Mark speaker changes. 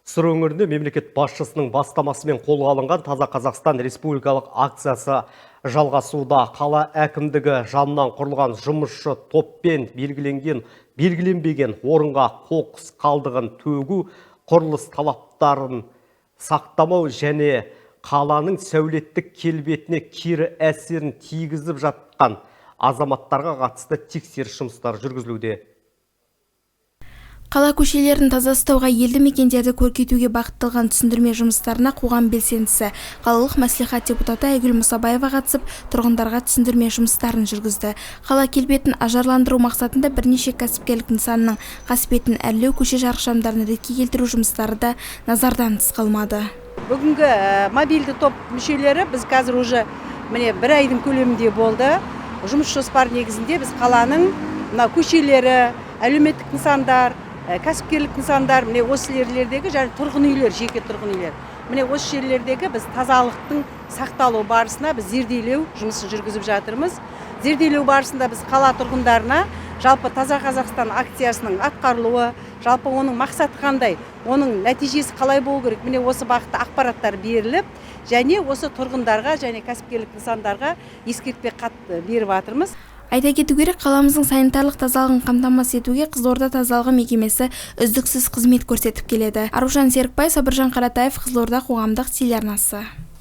Speaker 1: Сыр өңірінде мемлекет басшысының бастамасымен қолға алынған Таза Қазақстан республикалық акциясы жалғасуда. Қала әкімдігі жанынан құрылған жұмысшы топпен белгіленбеген орынға қоқыс қалдығын төгу, құрылыс талаптарын сақтамау және қаланың сәулеттік келбетіне кері әсерін тигізіп жатқан азаматтарға қатысты тексеріс жұмыстары жүргізілуде.
Speaker 2: Қала көшелерін таза ұстауға елді мекендерді көркейтуге бағытталған түсіндірме жұмыстарына қоғам белсендісі қалалық мәслихат депутаты Айгүл Мұсабаева қатысып, тұрғындарға түсіндірме жұмыстарын жүргізді. Қала келбетін ажарландыру мақсатында бірнеше кәсіпкерлік нысанның қасбетін әрлеу, көше жарықшамдарын ретке келтіру жұмыстары да назардан тыс қалмады.
Speaker 3: Бүгінгі мобильді топ мүшелері біз қазір уже міне бір айдың көлемінде болды. Жұмыс жоспар негізінде біз қаланың көшелері, әлеуметтік нысандар, кәсіпкерлік нысандар, міне осы жерлердегі және тұрғын үйлер, жеке тұрғын үйлер. Міне осы жерлердегі біз тазалықтың сақталу барысына біз зерделеу жұмысын жүргізіп жатырмыз. Зерделеу барысында біз қала тұрғындарына жалпы Таза Қазақстан акциясының атқарылуы, жалпы оның мақсаты қандай, оның нәтижесі қалай болу керек, міне осы бағытта ақпараттар беріліп, және осы тұрғындарға және кәсіпкерлік нысандарға ескертпе хат беріп жатырмыз.
Speaker 2: Айта кету керек, қаламыздың санитарлық тазалығын қамтамасыз етуге Қызылорда тазалығы мекемесі үздіксіз қызмет көрсетіп келеді. Аружан Серікбай, Сабыржан Қаратаев, Қызылорда қоғамдық телеарнасы.